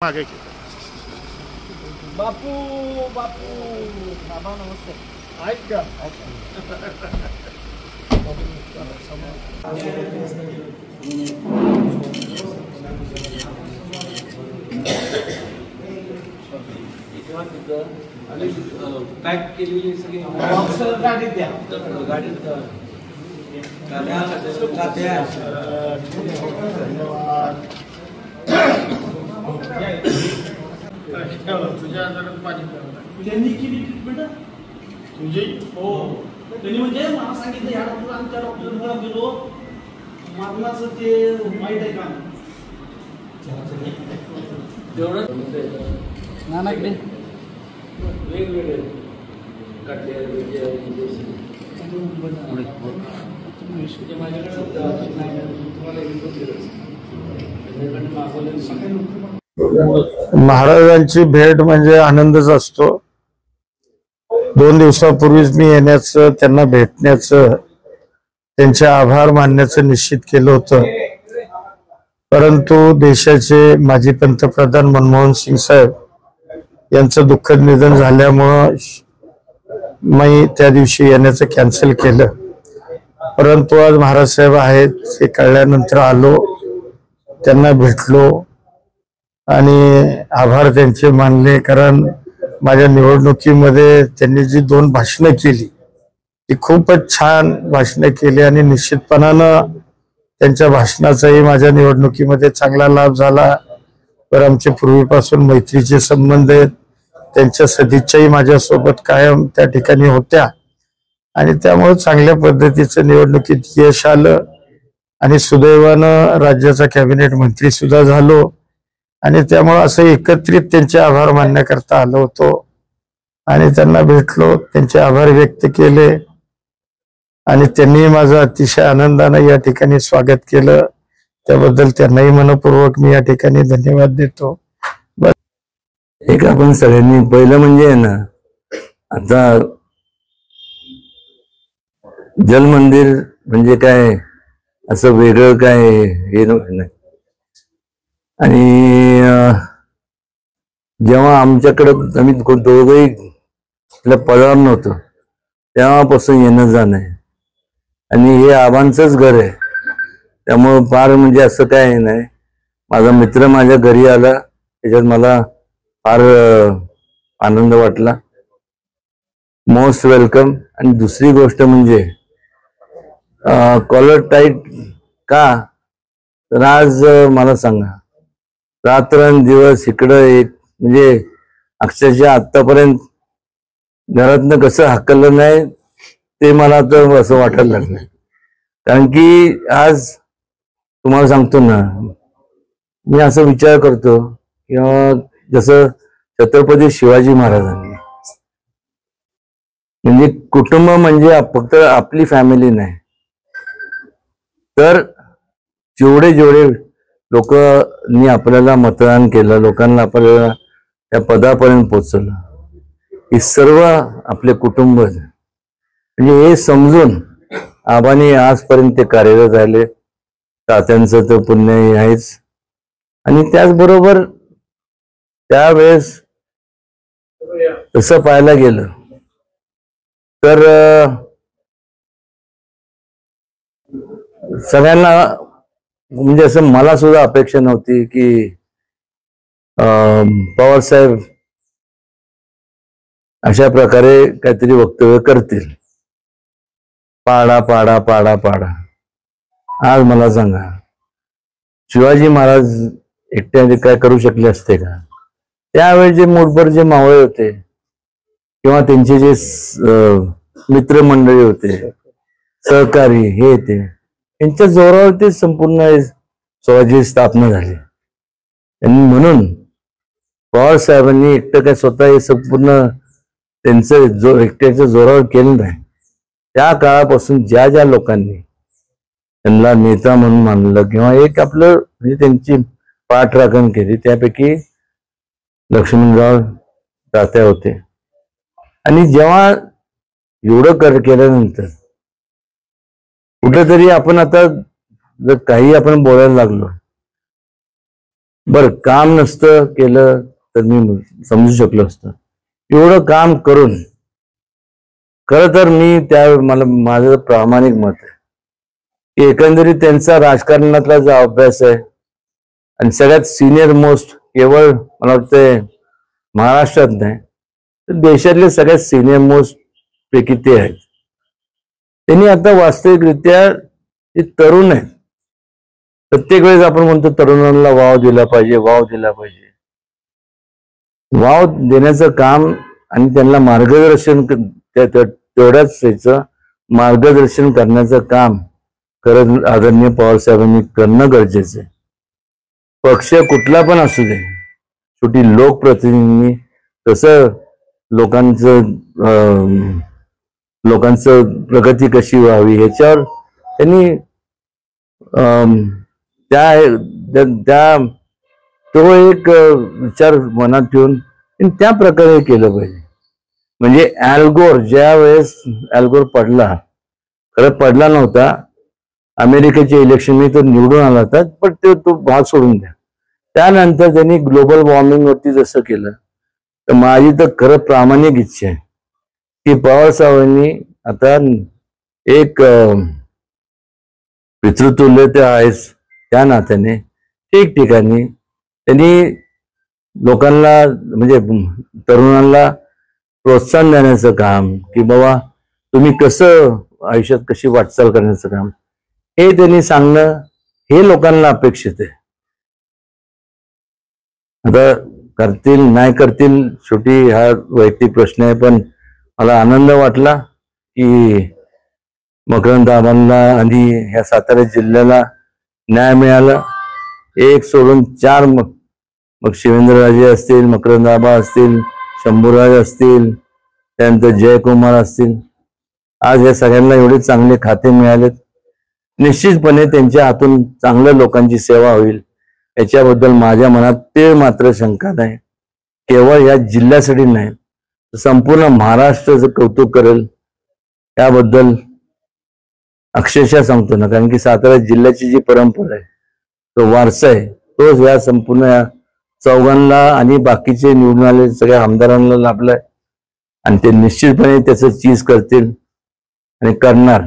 मागे बापू बापू बाबा नमस्ते ऐक का पॅक केलेली सगळी गाडीत द्या गाडीत तुझ्या आजारात पाणी त्यांनी केली ट्रीटमेंट तुझी हो त्यांनी म्हणजे मला सांगितलं ह्या डॉक्टर आणि त्या डॉक्टरला गेलो मरणाचं ते वाईट आहे काम तेवढं नानाकडे वेगवेगळे काढले महाराजांची भेट म्हणजे आनंदच असतो. 2 दिवसापूर्वीच मी येण्याचं, त्यांना भेटण्याचं, त्यांचे आभार मानण्याचं निश्चित केलं होतं. परंतु देशाचे माजी पंतप्रधान मनमोहन सिंग साहेब यांचं दुःखद निधन झाल्यामुळं मी त्या दिवशी येण्याचं कॅन्सल केलं. परंतु आज महाराज साहेब आहेत हे कळल्यानंतर आलो, त्यांना भेटलो आणि आभार त्यांचे मानले. कारण माझ्या निवडणुकीमध्ये त्यांनी जी 2 भाषणं केली ती खूपच छान भाषणं केली आणि निश्चितपणानं त्यांच्या भाषणाचाही माझ्या निवडणुकीमध्ये चांगला लाभ झाला. तर आमचे पूर्वीपासून मैत्रीचे संबंध आहेत, त्यांच्या सदिच्छाही माझ्यासोबत कायम त्या ठिकाणी होत्या आणि त्यामुळे चांगल्या पद्धतीचं निवडणुकीत यश आलं आणि सुदैवानं राज्याचा कॅबिनेट मंत्री सुद्धा झालो आणि त्यामुळे असं एकत्रित त्यांचे आभार मानण्याकरता आलो होतो आणि त्यांना भेटलो, त्यांचे आभार व्यक्त केले आणि त्यांनी माझं अतिशय आनंदानं या ठिकाणी स्वागत केलं. त्याबद्दल त्यांनाही मनपूर्वक मी या ठिकाणी धन्यवाद देतो. एक आपण सगळ्यांनी पहिलं म्हणजे आहे ना, आता जलमंदिर म्हणजे काय असं वेगळं काय हे नाही. आणि जेव्हा आमच्याकडं आम्ही दोघंही पदावर नव्हतो तेव्हापासून येणं जाणं आहे आणि हे आबांचंच घर आहे. त्यामुळं फार म्हणजे असं काय नाही. माझा मित्र माझ्या घरी आला त्याच्यात मला फार आनंद वाटला. Most welcome. आणि दुसरी गोष्ट म्हणजे कॉलर टाईट का, तर आज मला सांगा रात्रंदिवस इकडं एक म्हणजे अक्षरशः आतापर्यंत घरातनं कसं हाकललं नाही ते मला तर असं वाटायला लागलं. कारण की आज तुम्हाला सांगतो ना, मी असं विचार करतो किंवा जसं छत्रपती शिवाजी महाराजांनी म्हणजे कुटुंब म्हणजे फक्त आपली फॅमिली नाही, तर जेवढे लोकांनी आपल्याला मतदान केलं, लोकांना आपल्याला त्या पदापर्यंत पोहोचवलं, हे सर्व आपले कुटुंब म्हणजे हे समजून आबांनी आजपर्यंत ते कार्यरत राहिले. तात्यांचं तर पुण्य आहेच. आणि त्याचबरोबर त्यावेळेस तसं पाहायला गेलं तर सगळ्यांना म्हणजे असं मला सुद्धा अपेक्षा नव्हती की पवार साहेब अशा प्रकारे काहीतरी वक्तव्य करतील. पाडा पाडा पाडा पाडा. आज मला सांगा, शिवाजी महाराज एकट्याने काय करू शकले असते का? त्यावेळी जे मोठभर जे मावळे होते किंवा त्यांचे जे मित्रमंडळी होते, सहकारी हे ते, त्यांच्या जोरावरती संपूर्ण स्वराज्याची स्थापना झाली. आणि म्हणून पवार साहेबांनी एकटं काय स्वतः हे संपूर्ण त्यांचं एकट्याच्या जोरावर केलं नाही. त्या काळापासून ज्या ज्या लोकांनी त्यांना नेता म्हणून मानलं किंवा एक आपलं म्हणजे त्यांची पाठराखण केली, त्यापैकी लक्ष्मणराव तात्या होते. आणि जेव्हा एवढं केल्यानंतर कुठेतरी आपण आता जर काही आपण बोलायला लागलो बर काम नसतं केलं तर मी समजू शकलो असतं. एवढं काम करून खरं तर मी मला माझं प्रामाणिक मत आहे की एकंदरीत त्यांचा राजकारणातला जो अभ्यास आहे आणि सगळ्यात सिनियर मोस्ट केवळ मला वाटतंय महाराष्ट्रात नाही तर देशातले सगळ्यात सिनियर मोस्ट पैकी ते आहेत. त्यांनी आता वास्तविकरित्या ते तरुण आहेत. प्रत्येक वेळेस आपण म्हणतो तरुणांना वाव दिला पाहिजे, वाव दिला पाहिजे. वाव देण्याचं काम आणि त्यांना मार्गदर्शन तेवढ्याच त्याचं मार्गदर्शन करण्याचं काम खरं आदरणीय पवारसाहेबांनी करणं गरजेचं आहे. पक्ष कुठला पण असू दे, शेवटी लोकप्रतिनिधींनी कसं लोकांचं प्रगती कशी व्हावी ह्याच्यावर त्यांनी तो एक विचार मनात ठेवून त्या प्रकारे केलं पाहिजे. म्हणजे अल्गोर ज्या वेळेस अल्गोर पडला, खरं पडला नव्हता, अमेरिकेच्या इलेक्शनमध्ये तो निवडून आला होता, पण तो भाग सोडून द्या. त्यानंतर त्यांनी ग्लोबल वॉर्मिंग वरती जसं केलं तर माझी तर खरं प्रामाणिक इच्छा आहे की पवारसाहेबांनी आता एक पितृतुल्य ते आहेच त्या नात्याने ठिकठिकाणी त्यांनी लोकांना म्हणजे तरुणांना प्रोत्साहन देण्याचं काम की बाबा तुम्ही कसं आयुष्यात कशी वाटचाल करण्याचं काम हे त्यांनी सांगणं हे लोकांना अपेक्षित आहे. आता करतील नाही करतील शेवटी हा वैयक्तिक प्रश्न आहे, पण मला आनंद वाटला की मकरंद आबांना आणि ह्या सातारा जिल्ह्याला न्याय मिळाला. एक सोडून चार मग शिवेंद्रराजे असतील, मकरंद आबा असतील, शंभूराज असतील, त्यानंतर जयकुमार असतील, आज या सगळ्यांना एवढे चांगले खाते मिळालेत. निश्चितपणे त्यांच्या हातून चांगल्या लोकांची सेवा होईल याच्याबद्दल माझ्या मनात ते मात्र शंका नाही. केवळ या जिल्ह्यासाठी नाही, संपूर्ण महाराष्ट्राचं कौतुक करेल याबद्दल अक्षरशः सांगतो ना. कारण की सातारा जिल्ह्याची जी परंपरा आहे, तो वारसा आहे, तोच या संपूर्ण चौघांना आणि बाकीचे निवडून आलेल्या सगळ्या आमदारांना लाभलाय आणि ते निश्चितपणे त्याचं चीज करतील आणि करणार.